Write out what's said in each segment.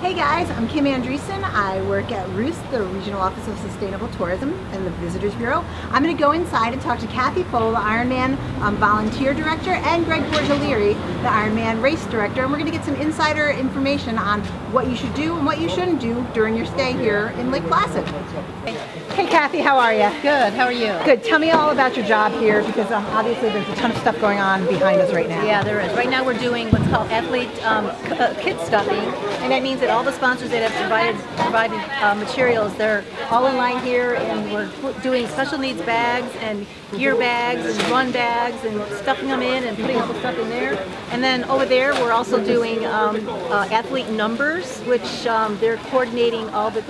Hey guys, I'm Kim Andreessen. I work at ROOST, the Regional Office of Sustainable Tourism and the Visitors Bureau. I'm going to go inside and talk to Kathy Pfohl, the Ironman Volunteer Director, and Greg Borzilleri, the Ironman Race Director, and we're going to get some insider information on what you should do and what you shouldn't do during your stay here in Lake Placid. Hey Kathy, how are you? Good, how are you? Good. Tell me all about your job here, because obviously there's a ton of stuff going on behind us right now. Yeah, there is. Right now we're doing what's called athlete kit stuffing, and that means that all the sponsors that have provided materials, they're all in line here, and we're doing special needs bags and gear bags and run bags and stuffing them in and putting all the stuff in there. And then over there we're also doing athlete numbers, which they're coordinating all the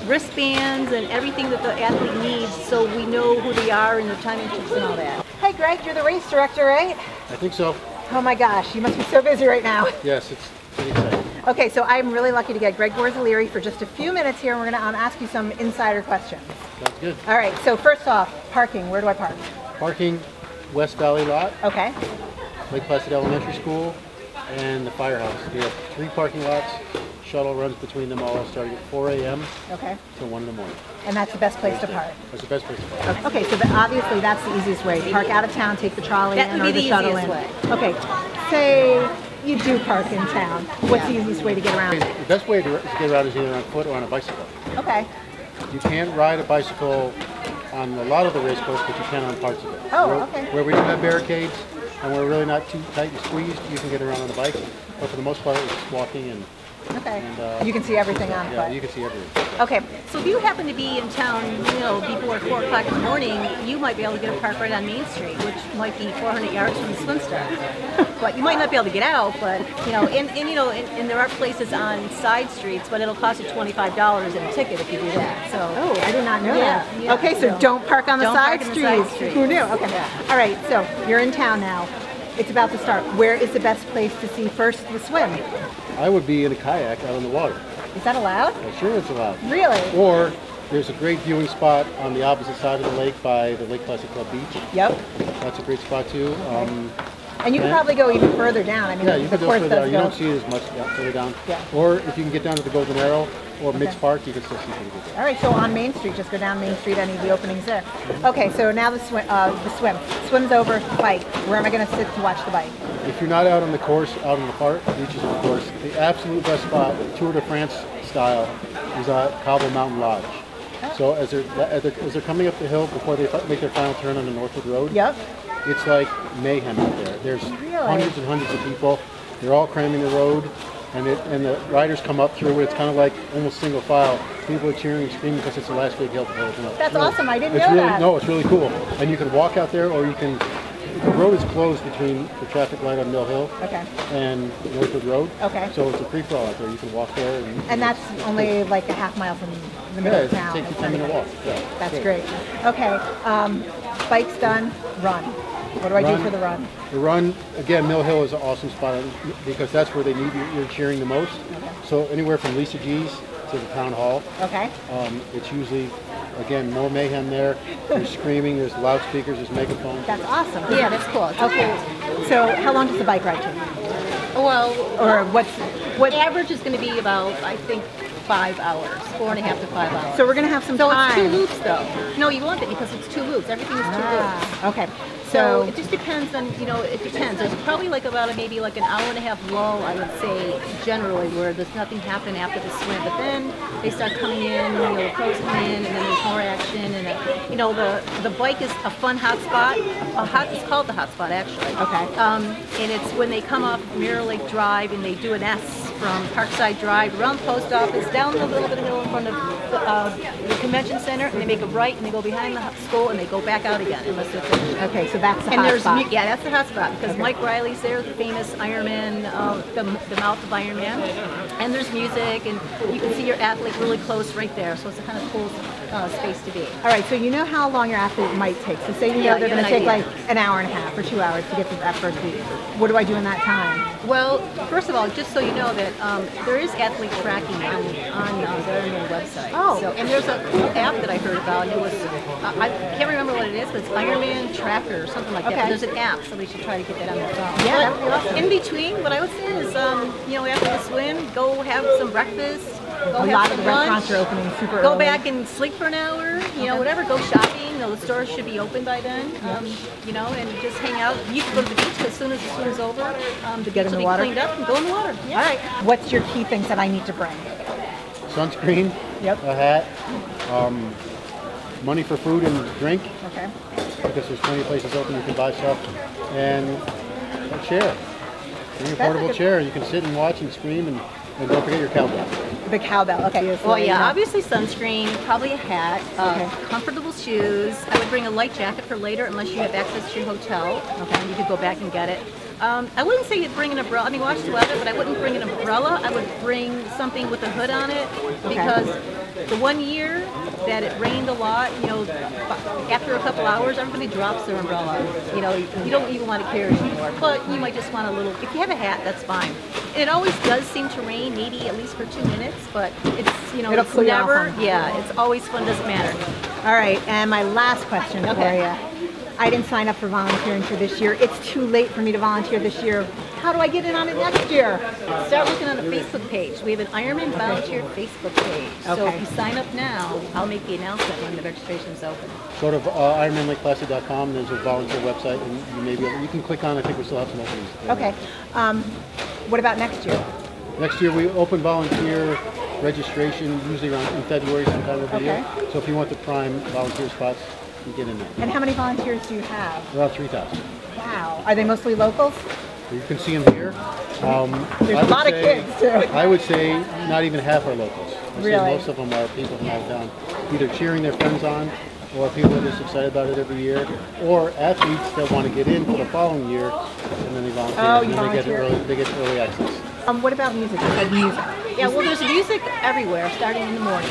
wristbands and everything that the athlete needs, so we know who they are and their timing tips and all that. Hey Greg, you're the race director, right? I think so. Oh my gosh, you must be so busy right now. Yes, it's pretty exciting. Okay, so I'm really lucky to get Greg Borzilleri for just a few minutes here, and we're going to ask you some insider questions. Sounds good. All right, so first off, parking. Where do I park? Parking, West Valley lot, Okay. Lake Placid Elementary School, and the firehouse. We have 3 parking lots. Shuttle runs between them all, starting at 4 a.m. Okay. till 1 in the morning. And that's the best place to park? That's the best place to park. Okay, so obviously that's the easiest way. Park out of town, take the trolley in or the shuttle in. Okay, say you do park in town. What's the easiest way to get around? The best way to get around is either on foot or on a bicycle. Okay. You can't ride a bicycle on a lot of the race course, but you can on parts of it. Oh, okay. Where we do have barricades and we're really not too tight and squeezed, you can get around on the bike. But for the most part, it's just walking and you can see everything on yeah, foot. you can see everything. Okay. So if you happen to be in town, before 4 o'clock in the morning, you might be able to get a park right on Main Street, which might be 400 yards from the swim start. But you might not be able to get out, but, and there are places on side streets, but it'll cost you $25 in a ticket if you do that. So. Oh, I did not know that. Yeah, okay, so don't park on the side streets. Who knew? Okay. Yeah. All right, so you're in town now. It's about to start. Where is the best place to see first the swim? I would be in a kayak out on the water. Is that allowed? I'm sure it's allowed. Really? Or there's a great viewing spot on the opposite side of the lake by the Lake Placid Club Beach. Yep. That's a great spot too. And you can probably go even further down. I mean, yeah, you can go further down. You go. don't see it as much further down. Yeah. Or if you can get down to the Golden Arrow or Mixed Park, you can still see pretty good there. All right, so on Main Street, just go down Main Street, any of the openings there. Okay, so now the swim. Swim's over, bike. Where am I going to sit to watch the bike? If you're not out on the course, out on the beaches of the course, the absolute best spot, Tour de France style, is at Cobble Mountain Lodge. So as they're coming up the hill before they make their final turn on the Northwood Road, Yep. it's like mayhem out there. There's hundreds and hundreds of people. They're all cramming the road, and the riders come up through it. It's kind of like almost single file. People are cheering and screaming because it's the last big hill to go. That's awesome. I didn't know that. No, it's really cool. And you can walk out there, or you can. The road is closed between the traffic light on Mill Hill and Northwood Road. Okay. So it's a free-for-all out there. You can walk there. And that's only like a half mile from the middle of town. Yeah, it takes you a 10-minute walk. Yeah, that's great. Okay, bike's done, run. What do I do for the run? The run, again, Mill Hill is an awesome spot because that's where they need your cheering the most. Okay. So anywhere from Lisa G's to the town hall. Okay. It's usually, again, more mayhem there. There's screaming, there's loudspeakers, there's megaphones. That's awesome. Yeah, that's cool. Okay. So how long does the bike ride take? Well, or what average is going to be about, I think, 5 hours, 4.5 to 5 hours. So we're going to have some time. So it's 2 loops though. No, you want it because it's 2 loops. Everything is 2 loops. Okay. So it just depends on, it depends. There's probably like about maybe like an hour and a half lull, I would say, generally, where there's nothing happening after the swim. But then they start coming in, the pros come in, and then there's more action. And, the bike is a fun hot spot. It's called the hot spot, actually. Okay. And it's when they come off Mirror Lake Drive and they do an S from Parkside Drive around the post office, down a little bit of hill in front of the convention center, and they make a right and they go behind the school and they go back out again unless they're finished. Okay, so that's the hot spot. Yeah, that's the hot spot because Mike Riley's there, the famous Ironman, the mouth of Ironman, and there's music and you can see your athlete really close right there. So it's a kind of cool space to be. All right, so you know how long your athlete might take. So say they're going to take like an hour and a half or 2 hours to get to that first week. What do I do in that time? Well, first of all, just so you know that there is athlete tracking on the Ironman website. Oh. So, and there's a cool app that I heard about, and it was, I can't remember what it is, but it's Ironman Tracker or something like that. But there's an app, somebody should try to get that on their phone. Yeah, that would be awesome. In between, what I would say is, you know, after the swim, go have some breakfast. A lot of the restaurants are opening super early. Go back and sleep for an hour, you know, whatever. Go shopping. You know, the stores should be open by then. You know, and just hang out. You can go to the beach as soon as the swim's over. The beach will be cleaned up and go in the water. Yeah. All right. What's your key things that I need to bring? Sunscreen, Yep. a hat, money for food and drink, Okay. because there's plenty of places open you can buy stuff, and a chair. Bring a portable chair. You can sit and watch and scream, and don't forget your cowbell. The cowbell. Okay. Well, yeah, obviously sunscreen, probably a hat, comfortable shoes. I would bring a light jacket for later unless you have access to your hotel. Okay. And you could go back and get it. I wouldn't say you'd bring an umbrella. I mean, watch the weather, but I wouldn't bring an umbrella. I would bring something with a hood on it because the one year that it rained a lot, you know, after a couple hours, everybody drops their umbrella. You know, you don't even want to carry it anymore. But you might just want a little, if you have a hat, that's fine. It always does seem to rain, maybe at least for 2 minutes, but it's, you know, it's never, yeah, it's always fun, doesn't matter. All right, and my last question for you. I didn't sign up for volunteering for this year. It's too late for me to volunteer this year. How do I get in on it next year? Start looking on the Facebook page. We have an Ironman volunteer Facebook page. So if you sign up now, I'll make the announcement when the registration is open. Go to IronmanLakePlacid.com. There's a volunteer website, and you can click on. I think we still have some openings. Okay. What about next year? Next year we open volunteer registration usually around in February sometime of the year. So if you want the prime volunteer spots, you get in there. And how many volunteers do you have? Around 3,000. Wow. Are they mostly locals? You can see them here. There's a lot of kids too. I would say not even half are locals. Really? Most of them are people from out of town, either cheering their friends on, or people that are just excited about it every year, or athletes that want to get in for the following year, and then they volunteer. Oh, They get early access. What about music? You said music. Yeah, well, there's music everywhere, starting in the morning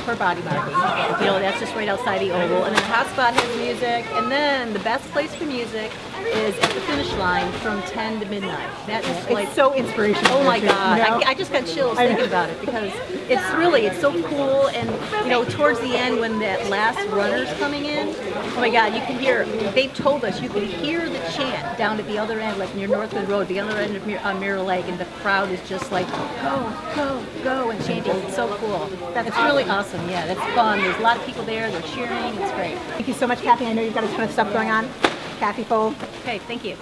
for body marking. You know, that's just right outside the oval. And then the hotspot has music. And then the best place for music is at the finish line from 10 to midnight. That is like so inspirational. Oh my God, you know? I just got chills thinking about it because it's so cool. And you know, towards the end when that last runner's coming in, oh my God, you can hear. They've told us you can hear the chant down at the other end, like near Northwood Road, the other end of Mirror Lake, and the crowd is just like go, go, go, and chanting. It's so cool. It's really awesome. Yeah, that's fun. There's a lot of people there. They're cheering. It's great. Thank you so much, Kathy. I know you've got a ton of stuff going on. Kathy Pfohl. Okay, thank you.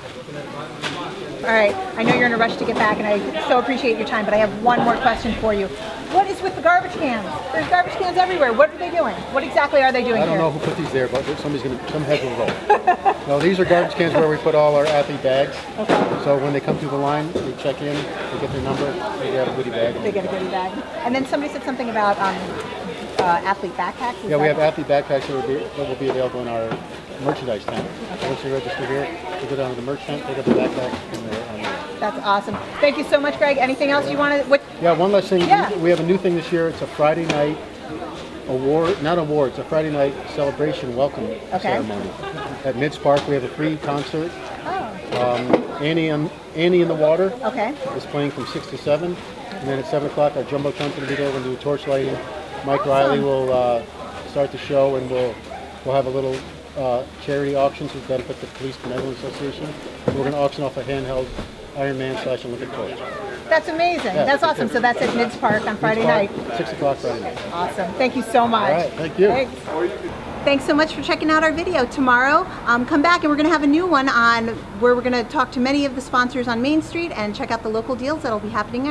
All right, I know you're in a rush to get back, and I so appreciate your time, but I have one more question for you. What is with the garbage cans? There's garbage cans everywhere. What are they doing? What exactly are they doing here? I don't know who put these there, but some heads will roll. No, these are garbage cans where we put all our athlete bags. Okay. So when they come through the line, they check in, they get their number, they get a goodie bag. They get a goodie bag. And then somebody said something about athlete backpacks. Yeah, we have athlete backpacks that will be available in our merchandise tent. Okay. Once you register here, you go down to the merch tent, pick up the backpack, and they're on there. That's awesome. Thank you so much, Greg. Anything else you want to? Yeah, one last thing. Yeah. We have a new thing this year. It's a Friday night it's a Friday night celebration welcome ceremony. At Mids Park, we have a free concert. Oh. Annie in the Water is playing from 6 to 7. And then at 7 o'clock, our Jumbotron's going to be there. We're going to do torch lighting. Mike Riley will start the show, and we'll have a little charity auction to benefit the Police Benevolent Association. We're going to auction off a handheld Ironman/Olympic torch. That's amazing. Yeah, that's awesome. So that's at Mids Park on Friday night. 6 o'clock Friday night. Awesome. Thank you so much. All right. Thank you. Thanks so much for checking out our video. Tomorrow, come back and we're going to have a new one on where we're going to talk to many of the sponsors on Main Street and check out the local deals that'll be happening